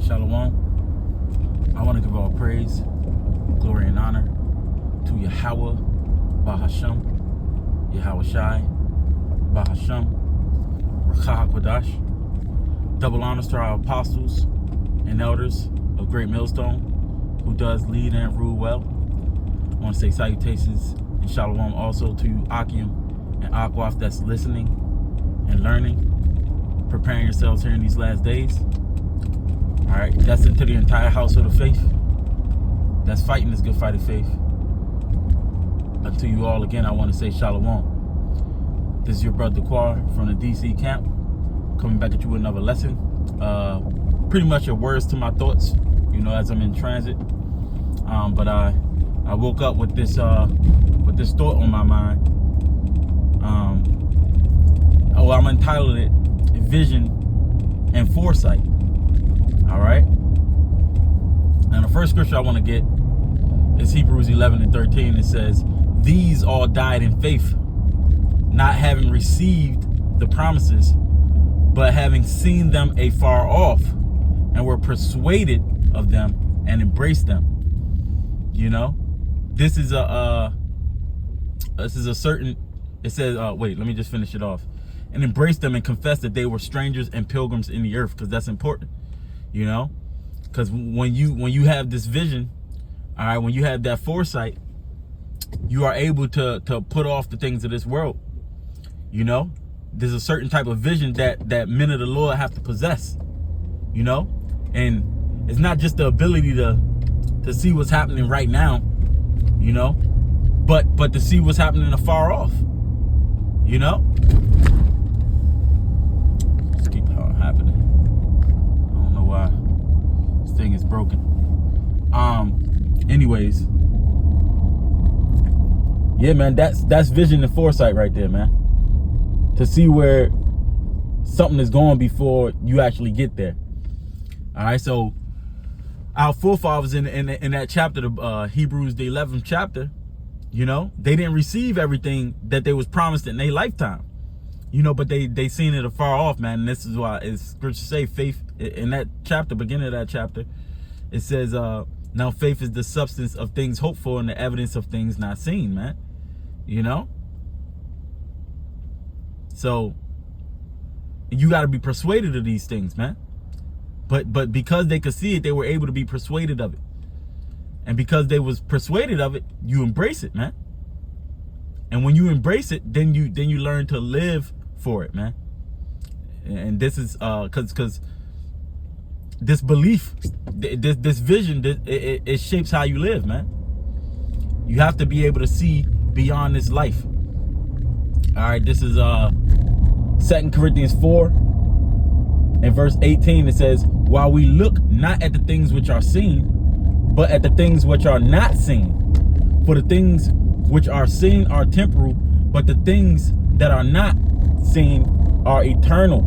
Shalom. I want to give all praise, glory, and honor to Yahweh, Bahasham, Yahweh Shai, Bahasham, Rakah HaKodash. Double honors to our apostles and elders of Great Millstone, who does lead and rule well. I want to say salutations and shalom also to Akim and Akwaf that's listening and learning, preparing yourselves here in these last days. All right, that's into the entire household of faith that's fighting this good fight of faith. Unto you all again, I want to say shalom. This is your brother Quar from the DC camp, coming back at you with another lesson. Pretty much your words to my thoughts, as I'm in transit. But I woke up with this thought on my mind. I'm entitled it Vision and Foresight. All right. And the first scripture I want to get is Hebrews 11:13. It says, "These all died in faith, not having received the promises, but having seen them afar off, and were persuaded of them and embraced them." This is a certain. It says, wait, let me just finish it off. And embraced them and confessed that they were strangers and pilgrims in the earth, because that's important. Because when you have this vision, all right, when you have that foresight, you are able to put off the things of this world. There's a certain type of vision that men of the Lord have to possess. And it's not just the ability to see what's happening right now, but to see what's happening afar off. Just keep happening. I don't know why this thing is broken. Anyways, yeah, man, that's vision and foresight right there, man. To see where something is going before you actually get there. All right, so our forefathers in that chapter, the Hebrews, the 11th chapter, they didn't receive everything that they was promised in their lifetime, but they seen it afar off, man. And this is why it's scripture say faith in that chapter, beginning of that chapter, it says, now faith is the substance of things hoped for and the evidence of things not seen, man. So you got to be persuaded of these things, man. But because they could see it, they were able to be persuaded of it. And because they was persuaded of it, you embrace it, man. And when you embrace it, then you learn to live for it, man. And this is because this belief, this vision, it shapes how you live, man. You have to be able to see beyond this life. All right, this is 2 Corinthians 4 and verse 18. It says, "While we look not at the things which are seen, but at the things which are not seen. For the things which are seen are temporal, but the things that are not seen are eternal."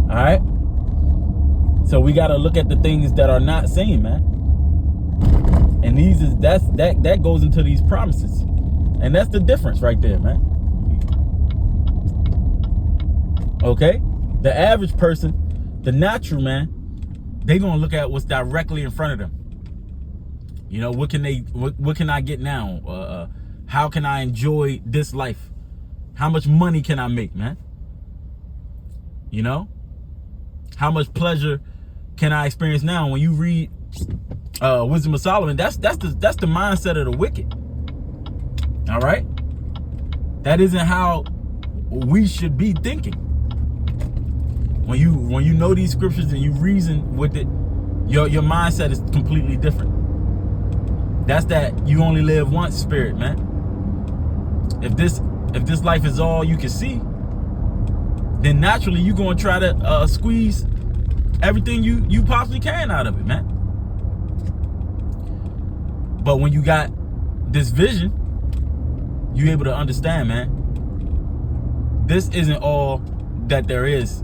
All right. So we got to look at the things that are not seen, man. And that goes into these promises. And that's the difference right there, man. Okay? The average person, the natural man, they going to look at what's directly in front of them. What can I get now? How can I enjoy this life? How much money can I make, man? How much pleasure can I experience now? When you read Wisdom of Solomon, that's the mindset of the wicked. All right? That isn't how we should be thinking. When you know these scriptures and you reason with it, your mindset is completely different. That's that you only live once spirit, man. If this life is all you can see, then naturally you're gonna try to squeeze everything you possibly can out of it, man. But when you got this vision, you're able to understand, man, this isn't all that there is.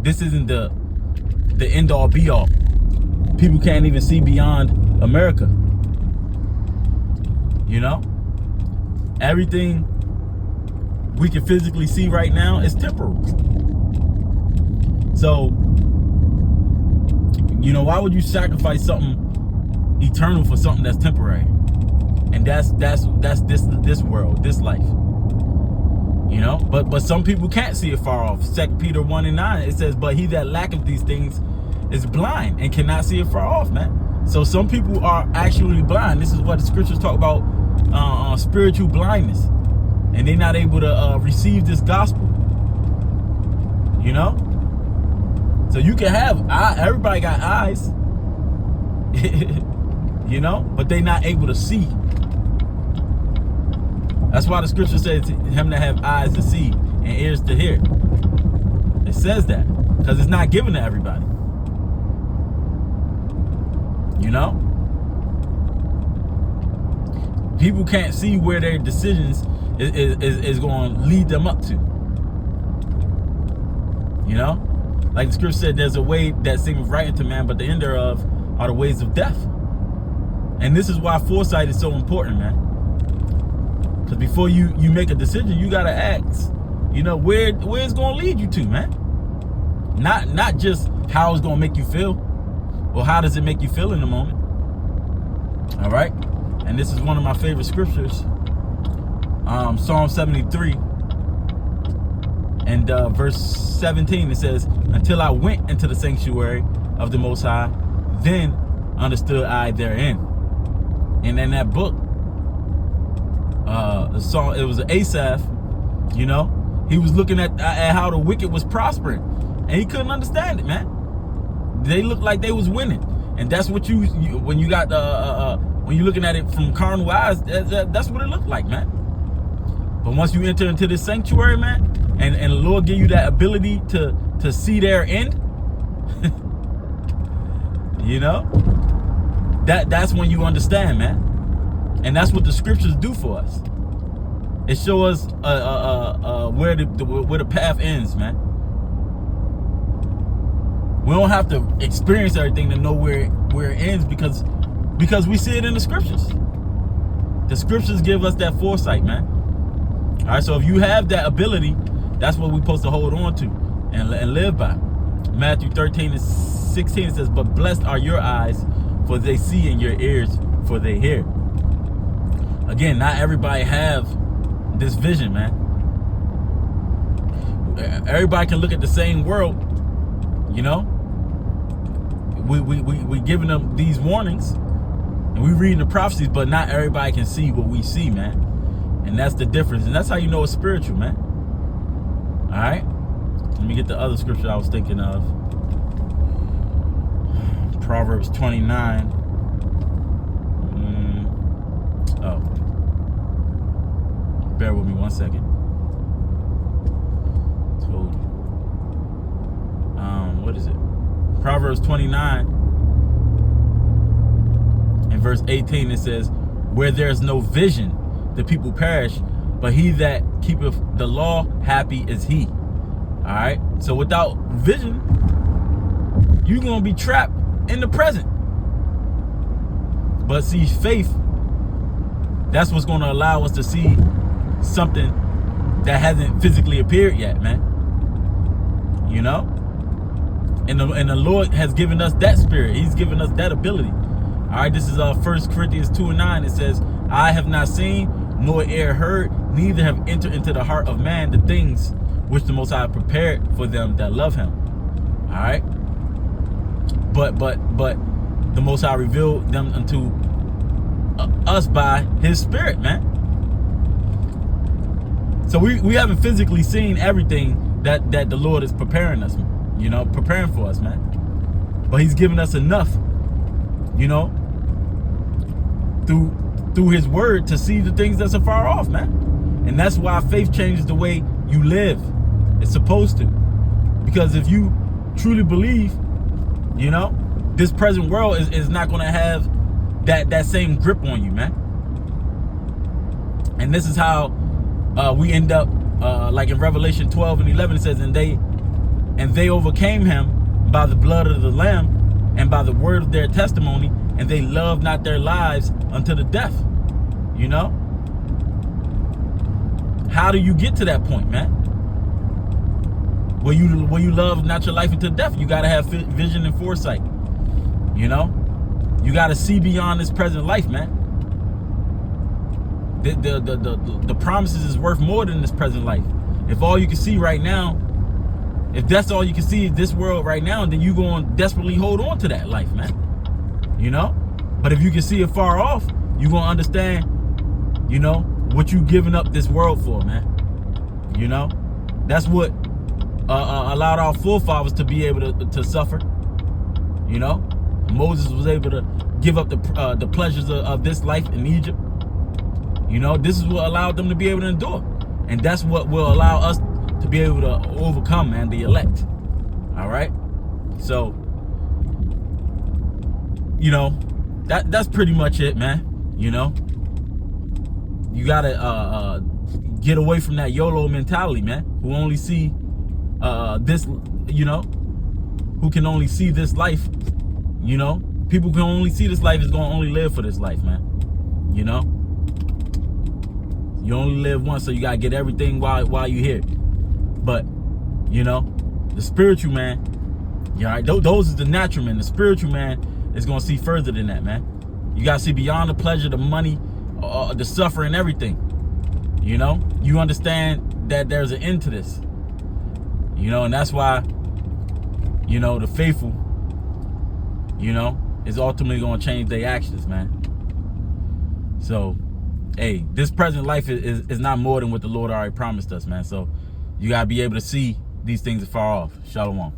This isn't the end all be all. People can't even see beyond America. Everything we can physically see right now is temporal. So You know, why would you sacrifice something eternal for something that's temporary? And that's this world, this life. You know, but some people can't see it far off. 2 Peter 1:9, it says, but he that lacketh these things is blind and cannot see it far off, man. So some people are actually blind. This is what the scriptures talk about, spiritual blindness, and they're not able to receive this gospel. You know, so you can have everybody got eyes, you know, but they're not able to see. That's why the scripture says him to have eyes to see and ears to hear. It says that because it's not given to everybody. You know, people can't see where their decisions is going to lead them up to. You know, like the scripture said, there's a way that seemeth right unto man, but the end thereof are the ways of death. And this is why foresight is so important, man. Because before you make a decision, you gotta ask, you know, where it's gonna lead you to, man. Not just how it's gonna make you feel, or how does it make you feel in the moment. All right, and this is one of my favorite scriptures, Psalm 73 and verse 17. It says, "Until I went into the sanctuary of the Most High, then understood I therein." And in that book, the song, it was an Asaph, you know, he was looking at how the wicked was prospering, and he couldn't understand it, man. They looked like they was winning, and that's what you when you got when you're looking at it from carnal eyes, that's what it looked like, man. But once you enter into this sanctuary, man, and the Lord give you that ability to see their end, you know, that's when you understand, man. And that's what the scriptures do for us. It shows us where the path ends, man. We don't have to experience everything to know where it ends because we see it in the scriptures. The scriptures give us that foresight, man. All right, so if you have that ability, that's what we're supposed to hold on to and live by. Matthew 13:16 says, "But blessed are your eyes, for they see, and your ears, for they hear." Again, not everybody have this vision, man. Everybody can look at the same world, you know. We giving them these warnings, and we reading the prophecies, but not everybody can see what we see, man. And that's the difference, and that's how you know it's spiritual, man. All right, let me get the other scripture I was thinking of. Proverbs 29. Bear with me 1 second. Told you. What is it? Proverbs 29 and verse 18, it says, "Where there is no vision, the people perish, but he that keepeth the law, happy is he." All right. So without vision, you're going to be trapped in the present. But see, faith, that's what's going to allow us to see something that hasn't physically appeared yet, man. You know, and the Lord has given us that spirit. He's given us that ability. All right, this is 1 Corinthians 2:9. It says, "I have not seen, nor ear heard, neither have entered into the heart of man the things which the Most High prepared for them that love Him." All right, but the Most High revealed them unto us by His Spirit, man. So we haven't physically seen everything that the Lord is preparing us, you know, preparing for us, man. But He's given us enough, you know, through His Word to see the things that's afar off, man. And that's why faith changes the way you live. It's supposed to, because if you truly believe, you know, this present world is not going to have that same grip on you, man. And this is how we end up like in Revelation 12:11, it says, and they overcame him by the blood of the Lamb and by the word of their testimony, and they loved not their lives unto the death. You know, how do you get to that point, man? Where you love not your life unto death? You got to have vision and foresight. You know, you got to see beyond this present life, man. The promises is worth more than this present life. If all you can see right now, if that's all you can see is this world right now, then you going to desperately hold on to that life, man. You know? But if you can see it far off, you going to understand, you know, what you giving up this world for, man. You know? That's what allowed our forefathers to be able to suffer. You know? Moses was able to give up the pleasures of this life in Egypt. You know, this is what allowed them to be able to endure. And that's what will allow us to be able to overcome, man, the elect. All right? So, you know, that's pretty much it, man. You know? You got to get away from that YOLO mentality, man, who only see this, you know, who can only see this life, you know? People who can only see this life is going to only live for this life, man. You know? You only live once, so you got to get everything while you're here. But, you know, the spiritual man, yeah, right, those is the natural man. The spiritual man is going to see further than that, man. You got to see beyond the pleasure, the money, the suffering, everything. You know, you understand that there's an end to this. You know, and that's why, you know, the faithful, you know, is ultimately going to change their actions, man. So, hey, this present life is not more than what the Lord already promised us, man. So you got to be able to see these things afar off. Shalom.